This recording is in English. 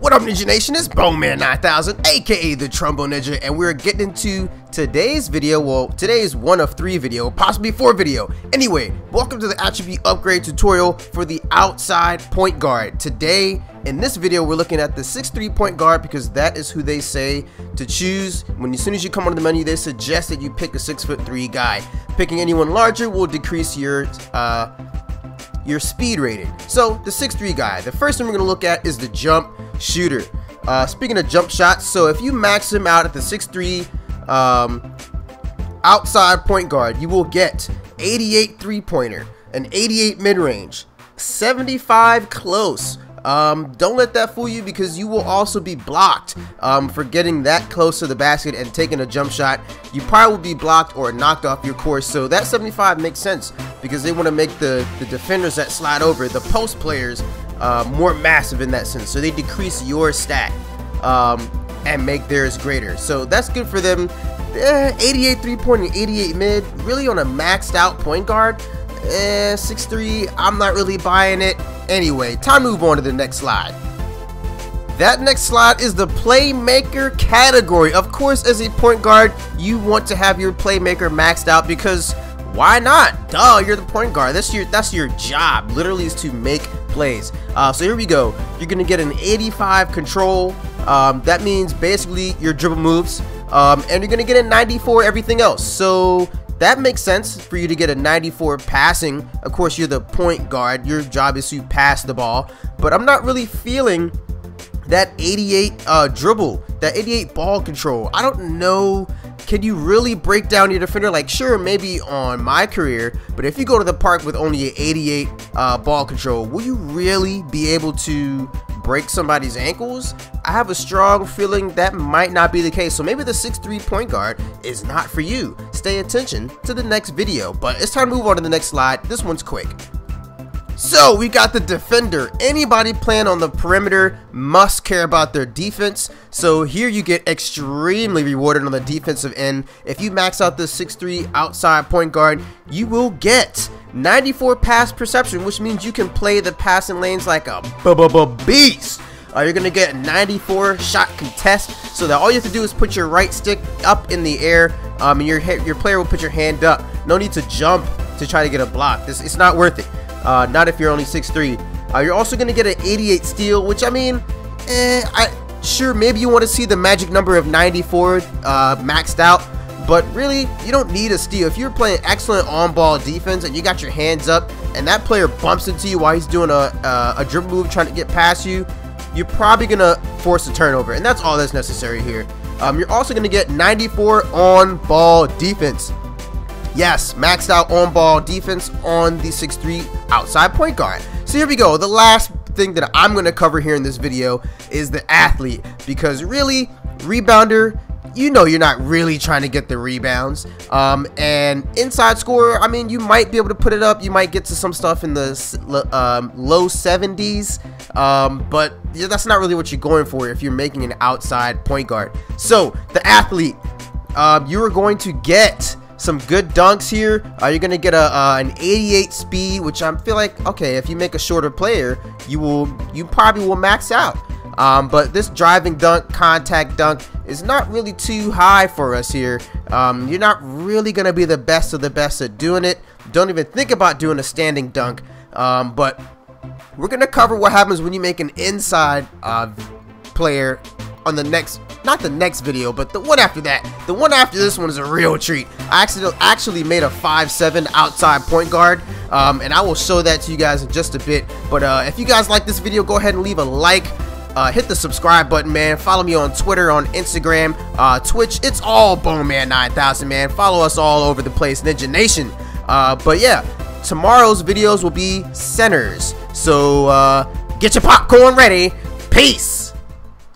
What up, Ninja Nation? It's Bowman 9000, aka the Trombone Ninja, and we're getting into today's video. Well, today's one of 3 video, possibly 4 video. Anyway, welcome to the attribute upgrade tutorial for the outside point guard. Today, in this video, we're looking at the 6'3" point guard because that is who they say to choose. When as soon as you come onto the menu, they suggest that you pick a 6'3" guy. Picking anyone larger will decrease your speed rating. So the 6'3" guy, the first thing we're going to look at is the jump shooter. Speaking of jump shots, so if you max him out at the 6'3" outside point guard, you will get 88 3-pointer, an 88 mid-range, 75 close. Don't let that fool you, because you will also be blocked for getting that close to the basket and taking a jump shot. You probably will be blocked or knocked off your course. So that 75 makes sense because they want to make the defenders that slide over, the post players, more massive in that sense. So they decrease your stat and make theirs greater. So that's good for them. 88 3-point and 88 mid, really on a maxed out point guard. 6'3", I'm not really buying it. Anyway, time to move on to the next slide. That next slide is the Playmaker category. Of course, as a point guard, you want to have your Playmaker maxed out because why not? Duh, you're the point guard. That's your job. Literally is to make plays. So here we go. You're gonna get an 85 control. That means basically your dribble moves, and you're gonna get a 94 everything else. So that makes sense for you to get a 94 passing. Of course, you're the point guard. Your job is to pass the ball. But I'm not really feeling that 88 dribble, that 88 ball control. I don't know. Can you really break down your defender? Like, sure, maybe on MyCareer, but if you go to the park with only an 88 ball control, will you really be able to break somebody's ankles? I have a strong feeling that might not be the case. So maybe the 6'3" point guard is not for you. Stay attention to the next video, but it's time to move on to the next slide. This one's quick. So we got the defender. Anybody playing on the perimeter must care about their defense. So here you get extremely rewarded on the defensive end. If you max out the 6'3" outside point guard, you will get 94 pass perception, which means you can play the passing lanes like a beast. You're gonna get 94 shot contest, so that all you have to do is put your right stick up in the air, and your player will put your hand up. No need to jump to try to get a block. It's not worth it. Not if you're only 6'3". You're also gonna get an 88 steal, which I mean, sure, maybe you want to see the magic number of 94 maxed out, but really you don't need a steal. If you're playing excellent on-ball defense and you got your hands up and that player bumps into you while he's doing a dribble move trying to get past you, you're probably gonna force a turnover, and that's all that's necessary here. You're also gonna get 94 on-ball defense. Yes, maxed out on-ball defense on the 6'3" outside point guard. So here we go. The last thing that I'm going to cover here in this video is the athlete, because really, rebounder, you know you're not really trying to get the rebounds. And inside scorer, I mean, you might be able to put it up. You might get to some stuff in the low 70s, but that's not really what you're going for if you're making an outside point guard. So the athlete, you are going to get some good dunks here. You're gonna get an 88 speed, which I feel like, okay, if you make a shorter player, you probably will max out. But this driving dunk, contact dunk is not really too high for us here. You're not really gonna be the best of the best at doing it. Don't even think about doing a standing dunk. But we're gonna cover what happens when you make an inside player on the next, not the next video, but the one after that. The one after this one is a real treat. I actually made a 5'7" outside point guard, and I will show that to you guys in just a bit. But if you guys like this video, go ahead and leave a like, hit the subscribe button, man. Follow me on Twitter, on Instagram, Twitch. It's all Bowman 9000, man. Follow us all over the place, NinjaNation. But yeah, tomorrow's videos will be centers, so get your popcorn ready. Peace.